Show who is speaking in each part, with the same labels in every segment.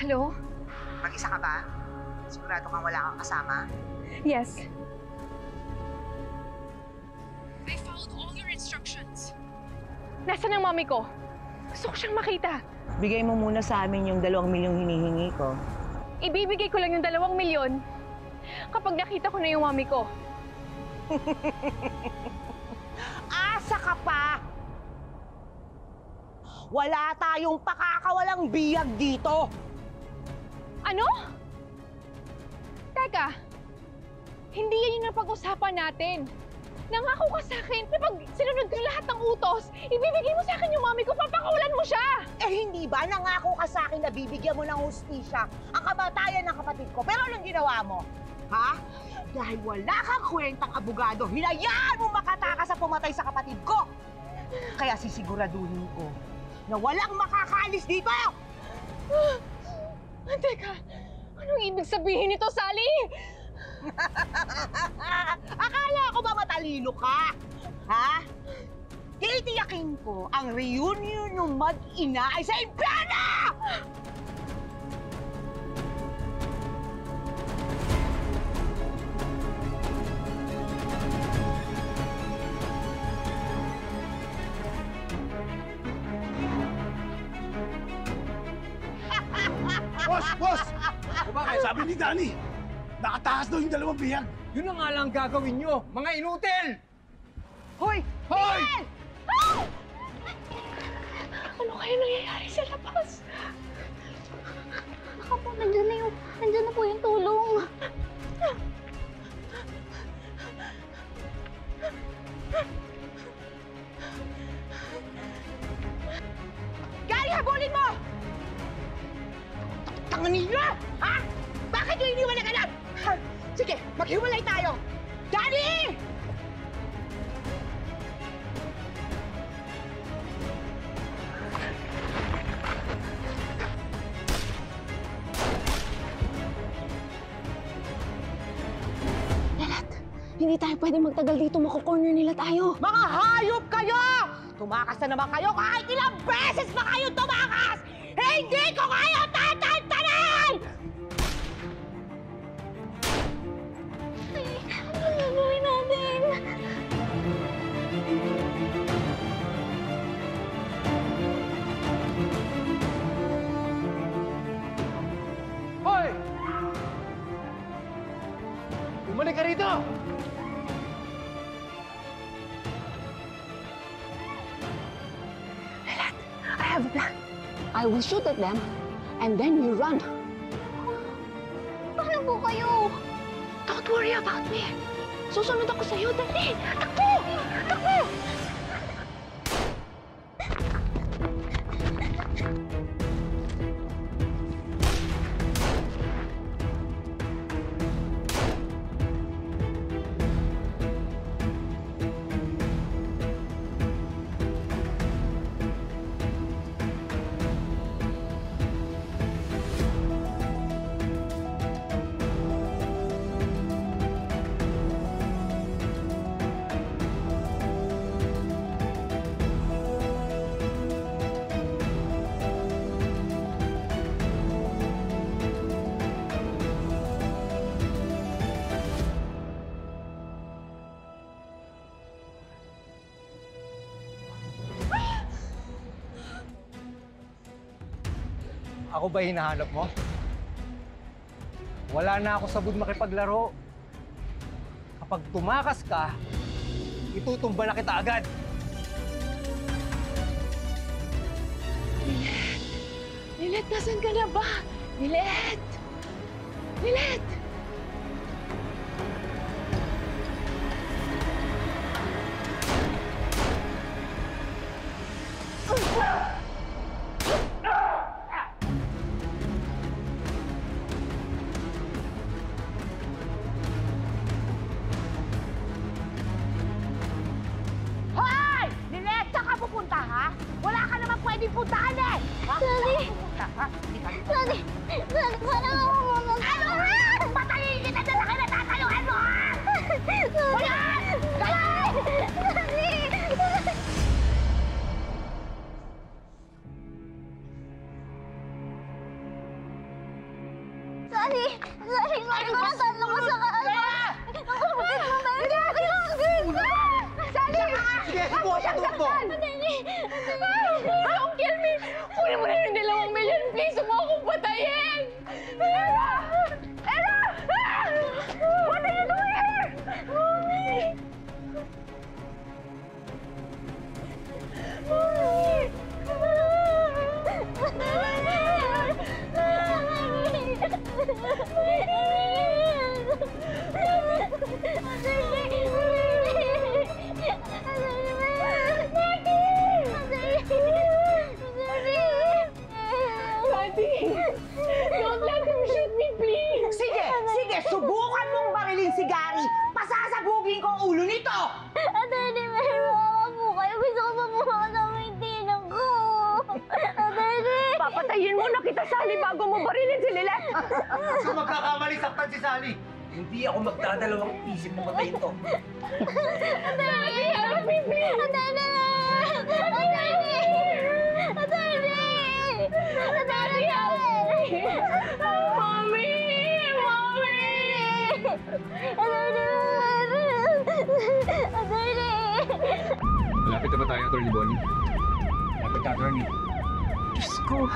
Speaker 1: Hello?
Speaker 2: Mag-isa ka ba? Sigurado kang wala kang kasama?
Speaker 1: Yes.
Speaker 3: I followed all your instructions.
Speaker 1: Nasaan ang mami ko? Gusto ko siyang makita.
Speaker 2: Bigay mo muna sa amin yung 2 milyong hinihingi ko.
Speaker 1: Ibibigay ko lang yung 2 milyon kapag nakita ko na yung mami ko.
Speaker 2: Asa ka pa! Wala tayong pakakawalang biyag dito!
Speaker 1: Ano? Teka, hindi yan yung napag-usapan natin. Nangako ka sa akin na pag sinunod ko lahat ng utos, ibibigay mo sa akin yung mami ko, papakawalan mo siya!
Speaker 2: Eh hindi ba nangako ka sa akin na bibigyan mo ng hustisya ang kamatayan ng kapatid ko? Pero anong ginawa mo? Ha? Dahil wala kang kwentang abogado, hinayaan mo makatakas sa pumatay sa kapatid ko! Kaya sisiguraduhin ko na walang makakaalis dito!
Speaker 1: Teka, anong ibig sabihin nito, Sally?
Speaker 2: Akala ko ba matalino ka? Ha? Titiyakin ko ang reunion ng mag-ina ay sa impyerno!
Speaker 4: Boss! Boss! Bakit? Sabi ni Danny, nakatakas daw yung 2 bihag.
Speaker 5: Yun na nga lang gagawin nyo, mga inutil!
Speaker 2: Hoy!
Speaker 5: Hoy!
Speaker 2: Miguel!
Speaker 1: Ano kaya nangyayari sa labas?
Speaker 6: Baka po, nandyan na po yung tulong.
Speaker 2: Gary, habulin mo! Tangan ninyo! Ha? Bakit yung iniwan ng anak? Ha? Sige, maghiwalay tayo! Daddy!
Speaker 6: Hindi tayo pwede magtagal dito, mako-corner nila tayo.
Speaker 2: Mga hayop kayo! Tumakas na naman kayo kahit ilang beses pa kayo tumakas! Hindi ko kayo tatantanan!
Speaker 6: Ano gagawin natin?
Speaker 5: Hoy! Bumalik ka rito!
Speaker 6: I have a plan. I will shoot at them, and then we run. Paano po kayo? Don't worry about me. Susunod ako sa'yo. Dali! Takbo! Takbo!
Speaker 5: Ako ba hinahanap mo? Wala na ako sabod makipaglaro. Kapag tumakas ka, itutumba na kita agad.
Speaker 1: Lilet, nasan ka na ba? Lilet! Lilet!
Speaker 2: Hoy! Lilet, saan ka pupunta, ha? Wala ka naman pwedeng puntahan eh! Ha?
Speaker 6: Daddy!
Speaker 2: Saan ka pupunta, ha? Hindi ka dito.
Speaker 6: Daddy! Daddy, parang ako muna.
Speaker 2: Ano, ha? Patayin kita na lang na tatayuan mo, ha? Hoyan! Galaw!
Speaker 6: Daddy! Sally! Sally, nasaan ako sa Sally!
Speaker 5: Sige, subukan sa tuhod mo!
Speaker 1: Don't kill me! Kunin mo na yung 2 million, please! Huwag mo akong patayin! Era! Era! What are you doing here? Mommy! Don't let him shoot me, please!
Speaker 2: Sige, sige, subukan mong barilin si Gary. Pasasabugin ko ang ulo nito!
Speaker 6: Attorney, may mama po kayo. Gusto ko pa pumawa sa maintinang ko. Attorney!
Speaker 1: Papatayin mo na kita, Sally, bago mo barilin si Lilet!
Speaker 5: Kung magkakamali, saktan si Sally. Hindi ako magdadalawang isip na matayin to.
Speaker 1: Sally, help me, please!
Speaker 6: Attorney! Attorney! Attorney! Attorney, help me!
Speaker 1: Mommy! Mommy!
Speaker 6: Attorney!
Speaker 7: Malapit na ba tayo, Atty. Bonnie?
Speaker 5: Lapit ka, attorney.
Speaker 8: Diyos ko,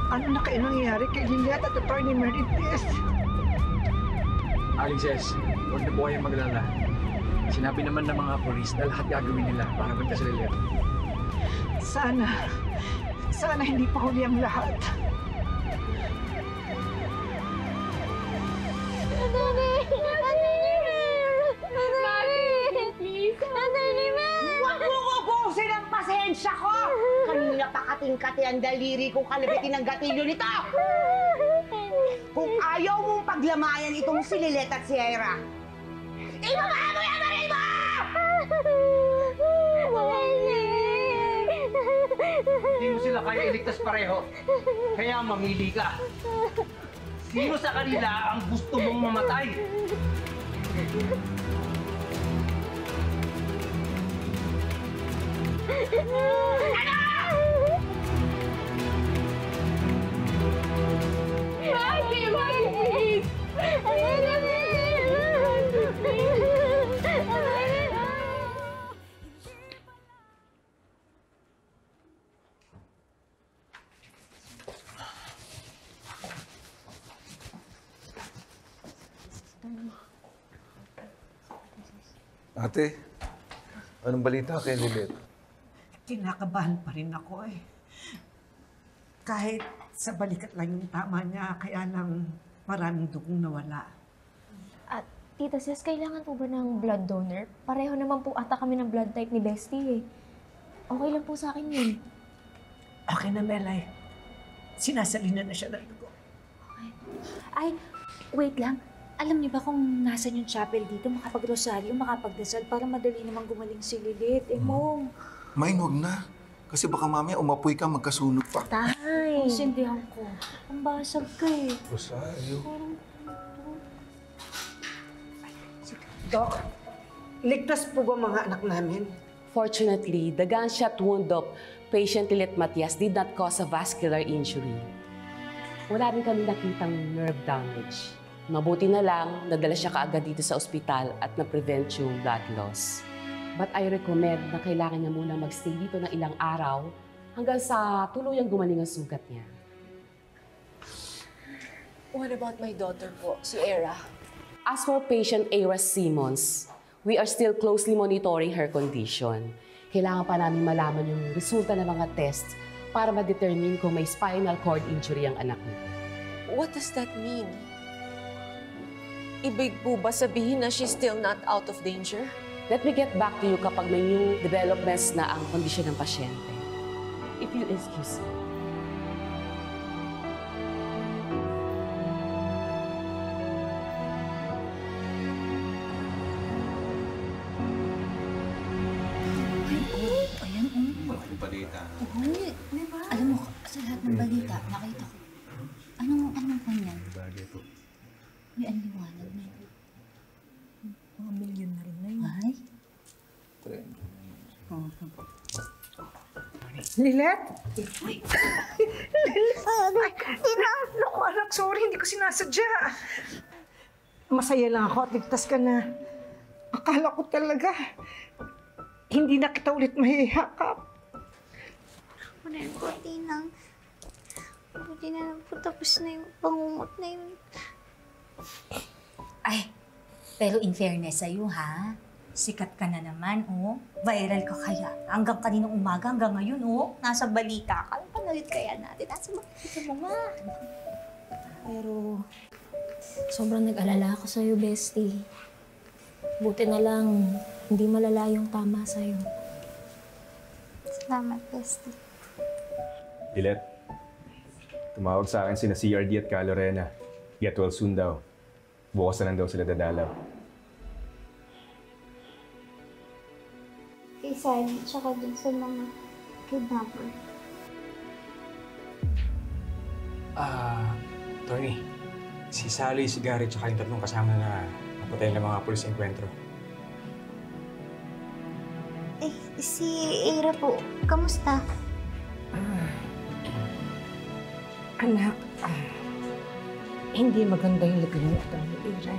Speaker 8: ano na kaya nangyayari kay Liliat at Atty. Merites?
Speaker 7: Aling Ses, huwag na po kayong maglala. Sinabi naman ng mga polis na lahat gagawin nila para magtas sa Liliat.
Speaker 8: Sana hindi pa huli ang lahat.
Speaker 6: Attorney!
Speaker 1: Mommy! Please!
Speaker 6: Attorney,
Speaker 2: Huwag mo ubusin ang pasensya ko! Kanina pa kating-kati ang daliri kung kalabitin ang gatilyo nito! Kung ayaw mong paglamayan itong si Lilet at si Ira, ibaba mo yung baril mo!
Speaker 5: Hindi mo sila kaya iligtas pareho. Kaya mamili ka. Sino sa kanila ang gusto mong mamatay?
Speaker 1: Mommy! Mommy, please!
Speaker 9: Ate, anong balita kay Lilet?
Speaker 8: Kinakabahan pa rin ako eh. Kahit sa balikat lang yung tama niya, kaya lang maraming dugong nawala.
Speaker 10: At Tita Ses, kailangan po ba ng blood donor? Pareho naman po ata kami ng blood type ni Bestie eh. Okay lang po sa akin yun.
Speaker 8: Okay na, Melay. Sinasalina na siya ng dugo.
Speaker 11: Ay, wait lang. Alam niyo ba kung nasan yung chapel dito, makapag-rosaryo, makapagdasal para madali namang gumaling si Lilit? Eh, Mom.
Speaker 9: Main, wag na. Kasi baka mamaya umapoy ka, magkasunog pa.
Speaker 10: Tay!
Speaker 11: Sindihan ko. Ang basag ka eh.
Speaker 9: Rosario.
Speaker 8: Doc, ligtas po ba mga anak namin?
Speaker 12: Fortunately, the gunshot wound of patient Lilet Matias did not cause a vascular injury. Wala rin kami nakitang nerve damage. Mabuti na lang, nadala siya kaagad dito sa ospital at na-prevent yung blood loss. But I recommend na kailangan niya muna magstay dito ng ilang araw hanggang sa tuluyang gumaling ang sugat niya.
Speaker 3: What about my daughter po, si Era?
Speaker 12: As for patient Era Simmons, we are still closely monitoring her condition. Kailangan pa namin malaman yung resulta ng mga tests para ma-determine kung may spinal cord injury ang anak niya.
Speaker 3: What does that mean? Ibig po ba sabihin na she's still not out of danger?
Speaker 12: Let me get back to you kapag may new developments na ang kondisyon ng pasyente. If you excuse me.
Speaker 11: Ayan,
Speaker 9: Malaking balita.
Speaker 11: Alam mo, sa lahat ng balita, nakita ko. Anong kanyan? May ang liwanag na yun. Mga milyon na rin na yun. Ay?
Speaker 8: Lilet? Ay, Tina! Naku, anak, sorry. Hindi ko sinasadya. Masaya lang ako at ligtas ka na. Akala ko talaga, hindi na kita ulit mahihakap.
Speaker 11: Maraming po, Tinang. Buti na lang po tapos na yung pangungot na yun.
Speaker 13: Ay, pero in fairness sa'yo, ha? Sikat ka na naman, oh. Viral ka kaya. Hanggang kaninang umaga, hanggang ngayon, oh. Nasa balita ka. Panood kaya natin. Nasa balita mo nga.
Speaker 10: Pero sobrang nag-alala ako sa'yo, bestie. Buti na lang, hindi malala yung tama sa'yo.
Speaker 11: Salamat, bestie.
Speaker 14: Lilet, tumawag sa akin sina CRD at Ka Lorena. Get well soon daw. Bukas na lang daw sila dadalaw.
Speaker 11: Kay Sally, tsaka dun sa mga kidnapper.
Speaker 7: Tony, si Sally, si Gary, tsaka yung tatlong kasama na napatay ng mga pulis sa enkwentro.
Speaker 11: Eh, si Ira po, kamusta?
Speaker 8: Anak, hindi maganda yung lagay mo ito ni Ira.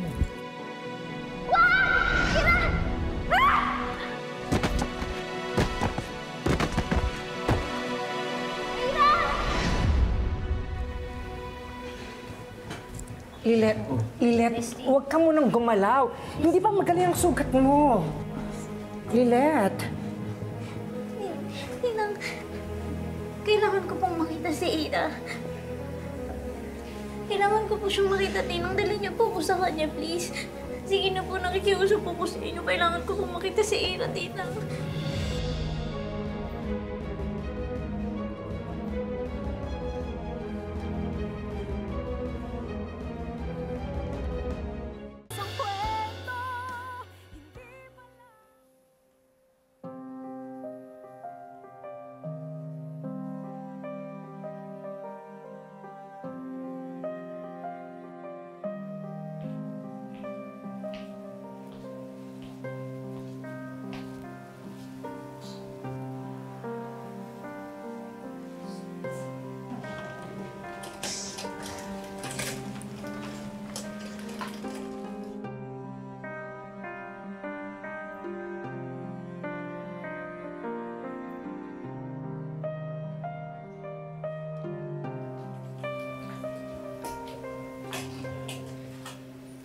Speaker 8: Lilet, huwag ka munang gumalaw. Hindi ba magaling ang sugat mo? Lilet.
Speaker 11: Tinang, kailangan ko pong makita si Ira. Kailangan ko po siyang makita, Tinang. Dali niyo po ko sa kanya, please. Sige na po, nakikiusap po ko sa inyo. Kailangan ko pong makita si Ira, Tinang.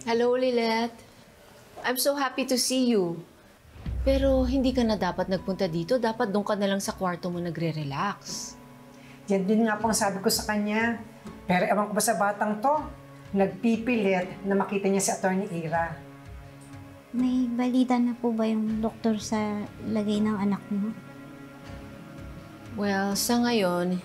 Speaker 3: Hello, Lilet. I'm so happy to see you. Pero hindi ka na dapat nagpunta dito. Dapat doon ka na lang sa kwarto mo nagre-relax.
Speaker 8: Yan din nga po ang sabi ko sa kanya. Pero ewan ko ba sa batang to, nagpipilit na makita niya si Atty. Ira.
Speaker 11: May balita na po ba yung doktor sa lagay ng anak mo?
Speaker 3: Well, sa ngayon,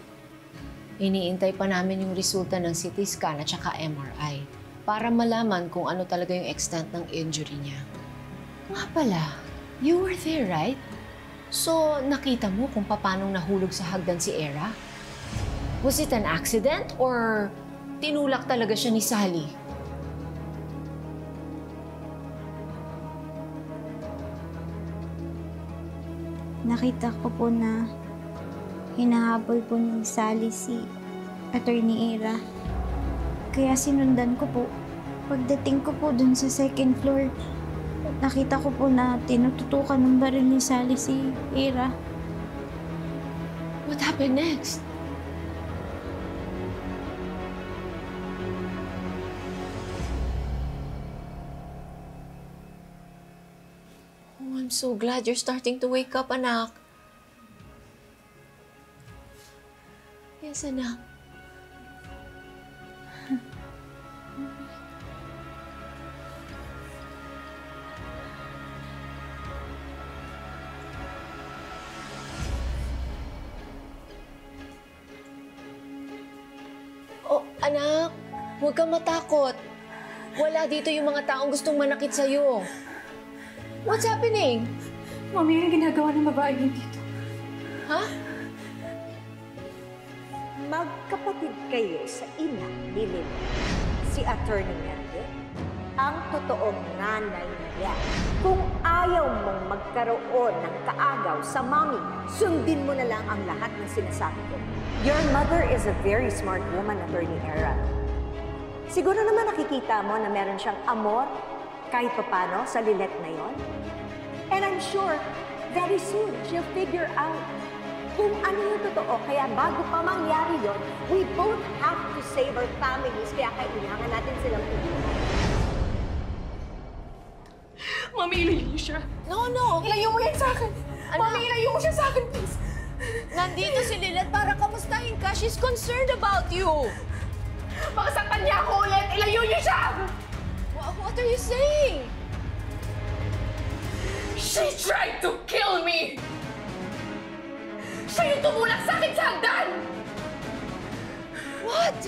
Speaker 3: iniintay pa namin yung resulta ng CT scan at saka MRI para malaman kung ano talaga yung extent ng injury niya. Nga pala, you were there, right? So, nakita mo kung paano nahulog sa hagdan si Era? Was it an accident or tinulak talaga siya ni Sally?
Speaker 11: Nakita ko po na hinahabol po ni Sally si Atty. Ira. Kaya sinundan ko po. Pagdating ko po dun sa second floor, nakita ko po na tinututukan ng baril ni Sally si Ira.
Speaker 3: What happened next? Oh, I'm so glad you're starting to wake up, anak. Yes, anak. Oh, anak, huwag kang matakot. Wala dito yung mga taong gustong manakit sa'yo. What's happening?
Speaker 6: Mami, anong ginagawa ng babae niyo dito?
Speaker 3: Ha?
Speaker 2: Magkapatid kayo sa ina ni Lily. Si Atty. Merde
Speaker 15: ang totoong nanay niya. Kung ayaw mong magkaroon ng kaagaw sa mommy, sundin mo na lang ang lahat ng sinasabi ko. Your mother is a very smart woman, Attorney Era. Siguro naman nakikita mo na meron siyang amor kahit papano sa Lilet na yon. And I'm sure, very soon, she'll figure out kung ano yung totoo. Kaya bago pa mangyari yon, we both have to save our families. Kaya kailangan natin silang tulungan.
Speaker 6: Mami, ilayo niyo siya.
Speaker 3: No!
Speaker 6: Ilayo mo yan sa akin. Mami, ilayo mo siya sa akin, please.
Speaker 3: Nandito si Lilet para kamustahin ka. She's concerned about you.
Speaker 6: Makasaktan niya ako ulit. Ilayo niyo siya!
Speaker 3: What are you saying?
Speaker 6: She tried to kill me! Siya yung tumulak sa akin sa hagdan!
Speaker 3: What?